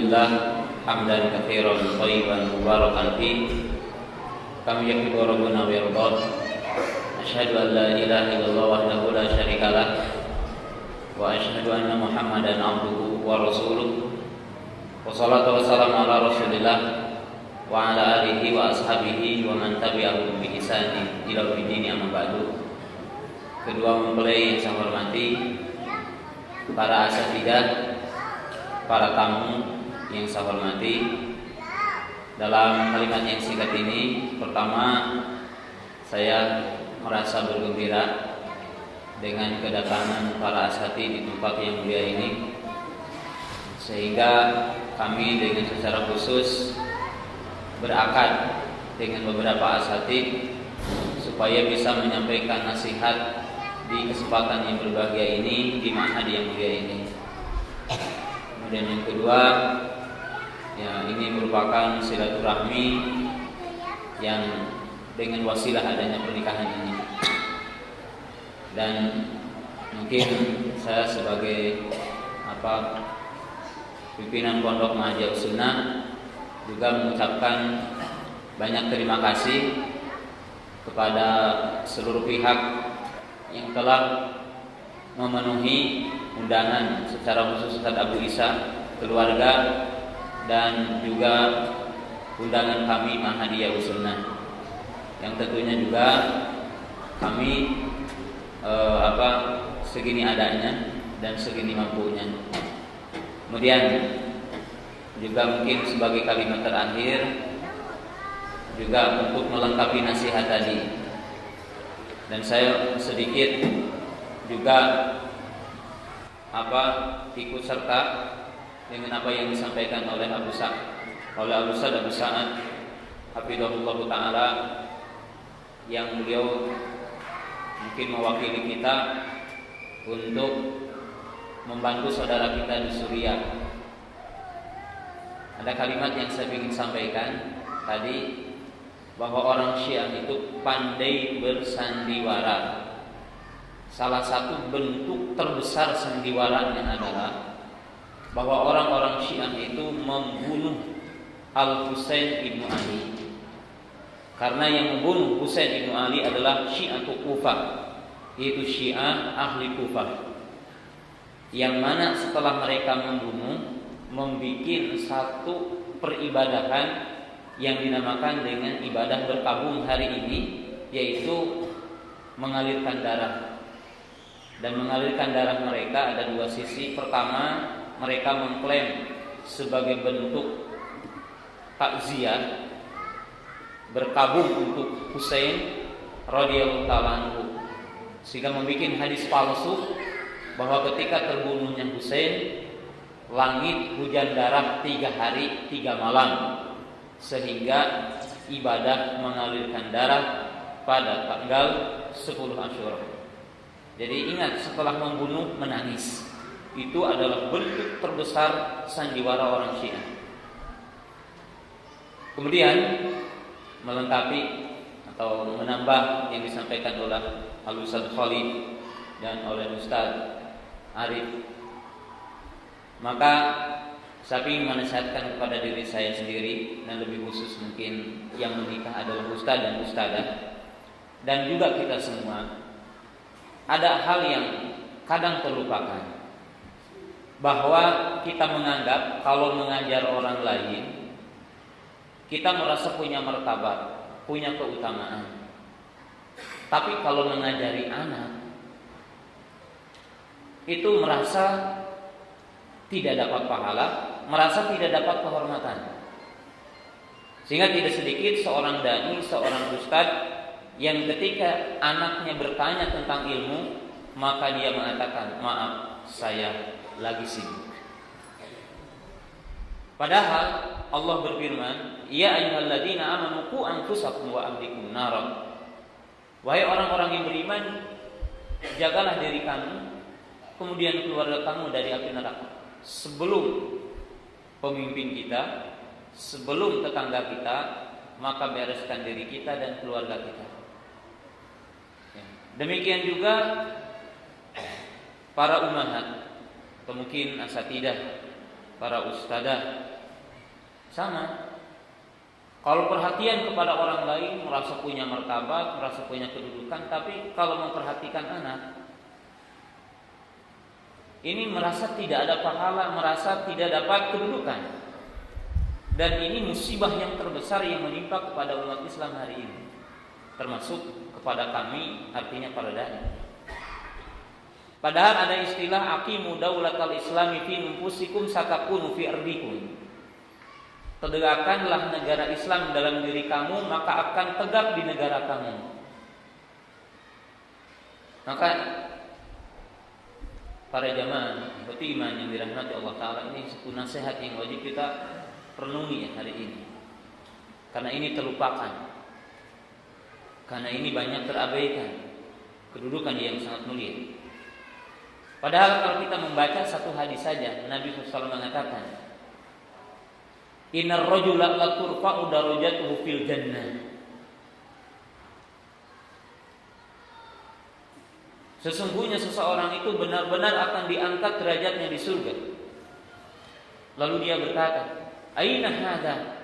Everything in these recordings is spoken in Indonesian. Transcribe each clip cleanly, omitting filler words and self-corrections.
Alhamdulillah hamdan katsiran thayyiban mubarakan fi kama yuhibbu rabbuna wa yarda. Asyhadu an la ilaha illallah wahdahu la syarika lah wa asyhadu anna Muhammadan abduhu wa rasuluh. Wassalatu wassalamu ala Rasulillah wa ala alihi wa ashabihi wa man tabi'ahum bi ihsanin ila yaumil amma ba'du. Kedua mempelai yang saya hormati, para asatidzah, para tamu yang saya hormati, dalam kalimat yang singkat ini, pertama saya merasa bergembira dengan kedatangan para asatidz di tempat yang mulia ini, sehingga kami dengan secara khusus berakad dengan beberapa asatidz supaya bisa menyampaikan nasihat di kesempatan yang berbahagia ini, di ma'had yang mulia ini. Kemudian yang kedua, ya, ini merupakan silaturahmi yang dengan wasilah adanya pernikahan ini. Dan mungkin saya sebagai pimpinan Pondok Mahajir Sunnah juga mengucapkan banyak terima kasih kepada seluruh pihak yang telah memenuhi undangan secara khusus Ustaz Abu Isa, keluarga, dan juga undangan kami Mahadiyah Sunnah, yang tentunya juga kami segini adanya dan segini mampunya. Kemudian juga mungkin sebagai kalimat terakhir juga untuk melengkapi nasihat tadi, dan saya sedikit juga ikut serta dengan apa yang disampaikan oleh Ustaz Abu Sa'ad hafizahullah taala, yang beliau mungkin mewakili kita untuk membantu saudara kita di Suriah. Ada kalimat yang saya ingin sampaikan tadi, bahwa orang Syiah itu pandai bersandiwara. Salah satu bentuk terbesar sandiwaranya adalah bahwa orang-orang Syiah itu membunuh Al-Husain ibnu Ali. Karena yang membunuh Husain ibnu Ali adalah Syi'atu Kufah, yaitu Syiah ahli Kufah, yang mana setelah mereka membunuh, membuat satu peribadahan yang dinamakan dengan ibadah berkabung hari ini, yaitu mengalirkan darah. Dan mengalirkan darah mereka ada dua sisi. Pertama, mereka mengklaim sebagai bentuk takziah berkabung untuk Husain radhiyallahu ta'ala anhu, sehingga membuat hadis palsu bahwa ketika terbunuhnya Husain, langit hujan darah 3 hari 3 malam, sehingga ibadah mengalirkan darah pada tanggal 10 Asyura. Jadi ingat, setelah membunuh menangis, itu adalah bentuk terbesar sandiwara orang Syiah. Kemudian melengkapi atau menambah yang disampaikan oleh Al-Ustaz Khalid dan oleh Ustaz Arif, maka saya ingin menasihatkan kepada diri saya sendiri, dan lebih khusus mungkin yang menikah adalah ustaz dan ustazah, dan juga kita semua. Ada hal yang kadang terlupakan, bahwa kita menganggap kalau mengajar orang lain kita merasa punya martabat, punya keutamaan. Tapi kalau mengajari anak itu merasa tidak dapat pahala, merasa tidak dapat kehormatan. Sehingga tidak sedikit seorang dai, seorang ustadz, yang ketika anaknya bertanya tentang ilmu, maka dia mengatakan, maaf, saya lagi sibuk. Padahal Allah berfirman, ya ayyuhalladzina amanu qu anfusakum wa ahlikum nara. Wahai orang-orang yang beriman, jagalah diri kamu, kemudian keluarga kamu dari api neraka. Sebelum pemimpin kita, sebelum tetangga kita, maka bereskan diri kita dan keluarga kita. Demikian juga para ummahat, atau mungkin asatidah, para ustadzah, Sama. Kalau perhatian kepada orang lain, merasa punya martabat, merasa punya kedudukan, tapi kalau memperhatikan anak, ini merasa tidak ada pahala, merasa tidak dapat kedudukan. Dan ini musibah yang terbesar yang menimpa kepada umat Islam hari ini, termasuk kepada kami, artinya para dai. Padahal ada istilah aqimu daulatal islami fi nufusikum satakunu fi ardikum. Tegakkanlah negara Islam dalam diri kamu, maka akan tegak di negara kamu. Maka para jamaah beriman yang dirahmati Allah Ta'ala, ini satu nasihat yang wajib kita renungi hari ini. Karena ini terlupakan, karena ini banyak terabaikan, kedudukan yang sangat mulia. Padahal kalau kita membaca satu hadis saja, Nabi SAW mengatakan, innar rajula la turfa'u darajatuhu fil jannah. Sesungguhnya seseorang itu benar-benar akan diangkat derajatnya di surga. Lalu dia berkata, aina hadza?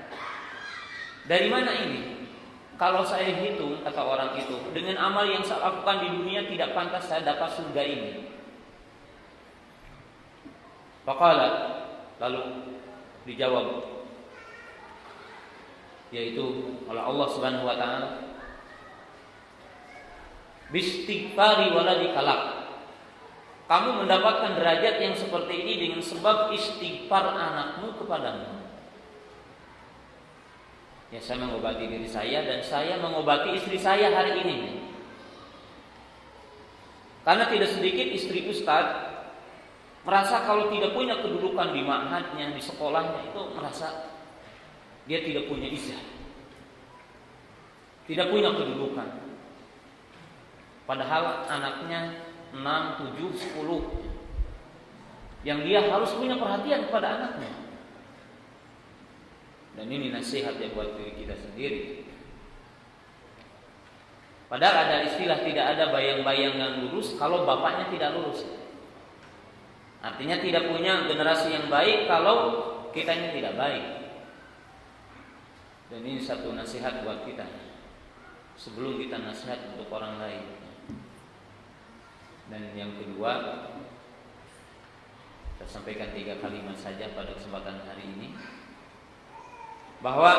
Dari mana ini? Kalau saya hitung, kata orang itu, dengan amal yang saya lakukan di dunia tidak pantas saya dapat surga ini. Faqala, lalu dijawab, yaitu oleh Allah Subhanahu wa taala, bistighfari waladikalak. Kamu mendapatkan derajat yang seperti ini dengan sebab istighfar anakmu kepadamu. Ya, saya mengobati diri saya dan saya mengobati istri saya hari ini. Karena tidak sedikit istri ustaz merasa kalau tidak punya kedudukan di ma'hadnya, di sekolahnya, itu merasa dia tidak punya izah, tidak punya kedudukan. Padahal anaknya 6, 7, 10 yang dia harus punya perhatian kepada anaknya. Dan ini nasihat ya buat diri kita sendiri. Padahal ada istilah tidak ada bayang-bayang yang lurus kalau bapaknya tidak lurus. Artinya tidak punya generasi yang baik kalau kitanya tidak baik. Dan ini satu nasihat buat kita sebelum kita nasihat untuk orang lain. Dan yang kedua, saya sampaikan 3 kalimat saja pada kesempatan hari ini, bahwa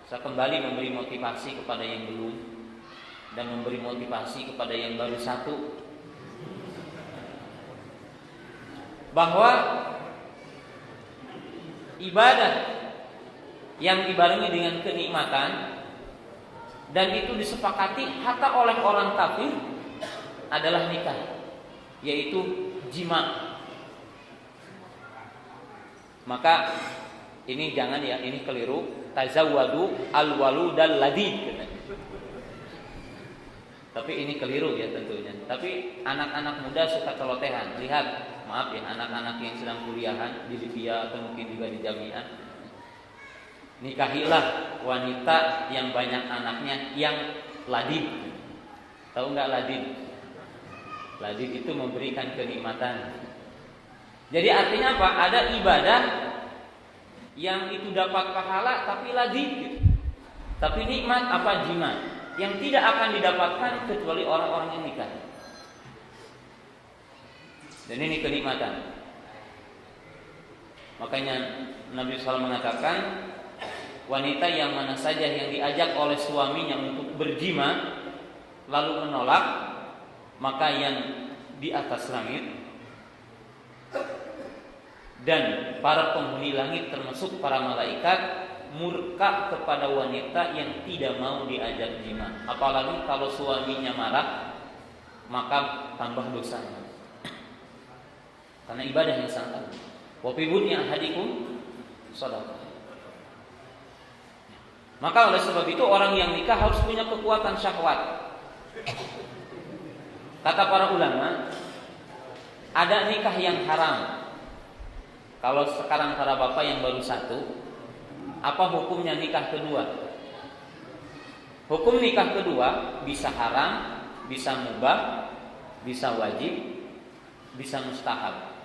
saya kembali memberi motivasi kepada yang belum dan memberi motivasi kepada yang baru satu, bahwa ibadah yang dibarengi dengan kenikmatan dan itu disepakati hatta oleh orang kafir adalah nikah, yaitu jima. Maka ini jangan ya, ini keliru. Tazawwadu al-waludal ladid. Tapi ini keliru ya tentunya. Tapi anak-anak muda suka celotehan. Lihat, maaf ya, anak-anak yang sedang kuliahan di Libya atau mungkin juga di Jamiah, nikahilah wanita yang banyak anaknya yang ladid. Tahu nggak ladid? Ladid itu memberikan kenikmatan. Jadi artinya apa? Ada ibadah yang itu dapat pahala tapi ladid gitu. Tapi nikmat apa? Jima, yang tidak akan didapatkan kecuali orang-orang yang nikah. Dan ini kenikmatan. Makanya Nabi SAW mengatakan, wanita yang mana saja yang diajak oleh suaminya untuk berjima lalu menolak, maka yang di atas langit dan para penghuni langit termasuk para malaikat murka kepada wanita yang tidak mau diajak jima. Apalagi kalau suaminya marah, maka tambah dosanya. Karena ibadah yang sangat agung. Wa fi budni ahadikum shadaqah. Maka oleh sebab itu orang yang nikah harus punya kekuatan syahwat. Kata para ulama, ada nikah yang haram. Kalau sekarang para bapak yang baru satu, apa hukumnya nikah kedua? Hukum nikah kedua bisa haram, bisa mubah, bisa wajib, bisa mustahab.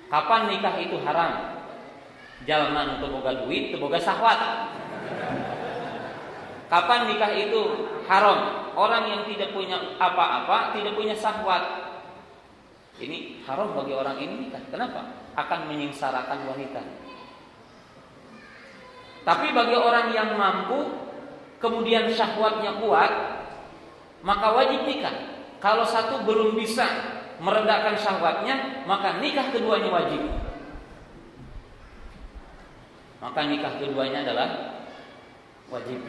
Kapan nikah itu haram? Jalma nu teu boga duit, teu boga syahwat. Kapan nikah itu haram? Orang yang tidak punya apa-apa, tidak punya syahwat. Ini haram bagi orang ini nikah. Kenapa? Akan menyengsarakan wanita. Tapi bagi orang yang mampu, kemudian syahwatnya kuat, maka wajib nikah. Kalau satu belum bisa meredakan syahwatnya, maka nikah keduanya wajib. Maka nikah keduanya adalah wajib.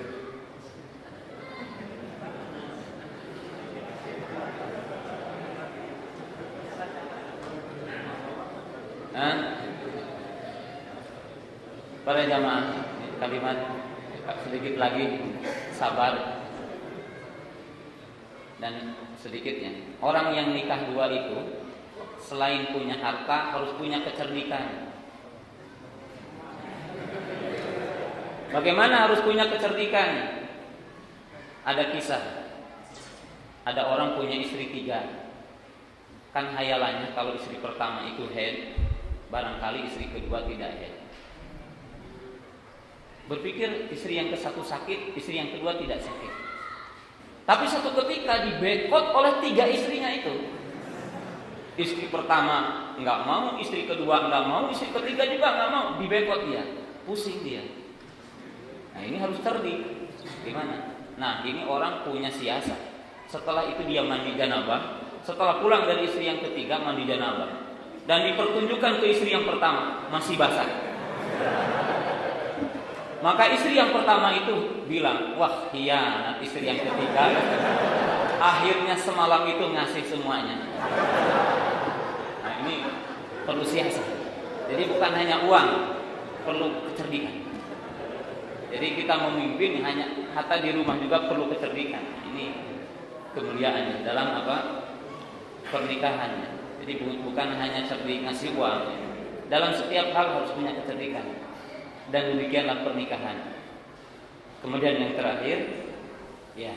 Para jamaah, kalimat sedikit lagi, sabar dan sedikitnya. Orang yang nikah dua itu selain punya harta harus punya kecerdikan. Bagaimana harus punya kecerdikan? Ada kisah. Ada orang punya istri 3. Kan hayalannya kalau istri pertama itu head, barangkali istri kedua tidak head. Berpikir istri yang ke-1 sakit, istri yang kedua tidak sakit. Tapi satu ketika dibekot oleh 3 istrinya itu. Istri pertama nggak mau, istri kedua nggak mau, istri ketiga juga nggak mau, dibekot dia, pusing dia. Nah ini harus cerdik. Gimana? Nah ini orang punya siasat. Setelah itu dia mandi janabah. Setelah pulang dari istri yang ketiga mandi janabah. Dan dipertunjukkan ke istri yang pertama masih basah. Maka istri yang pertama itu bilang, wah khianat istri yang ketiga. Akhirnya semalam itu ngasih semuanya. Nah ini perlu siasat. Jadi bukan hanya uang, perlu kecerdikan. Jadi kita memimpin hanya hatta di rumah juga perlu kecerdikan. Ini kemuliaannya dalam apa? Pernikahannya. Jadi bukan hanya cerdik ngasih uang. Dalam setiap hal harus punya kecerdikan. Dan demikianlah pernikahan. Kemudian yang terakhir, ya,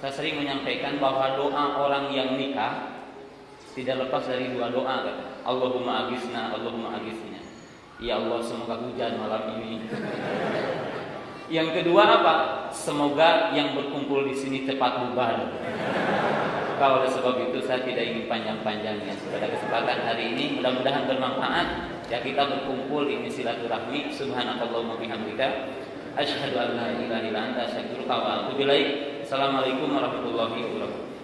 saya sering menyampaikan bahwa doa orang yang nikah tidak lepas dari 2 doa, kata. Allahumma agisna, Allahumma agisna. Ya Allah, semoga hujan malam ini. Yang kedua apa? Semoga yang berkumpul di sini cepat bubar. Kalau oleh sebab itu saya tidak ingin panjang-panjangnya. Pada kesempatan hari ini mudah-mudahan bermanfaat. Ya kita berkumpul ini silaturahmi. Subhanakallahumma bihamdika asyhadu an la ilaha illa anta astaghfiruka wa atubu ilaik. Assalamualaikum warahmatullahi wabarakatuh.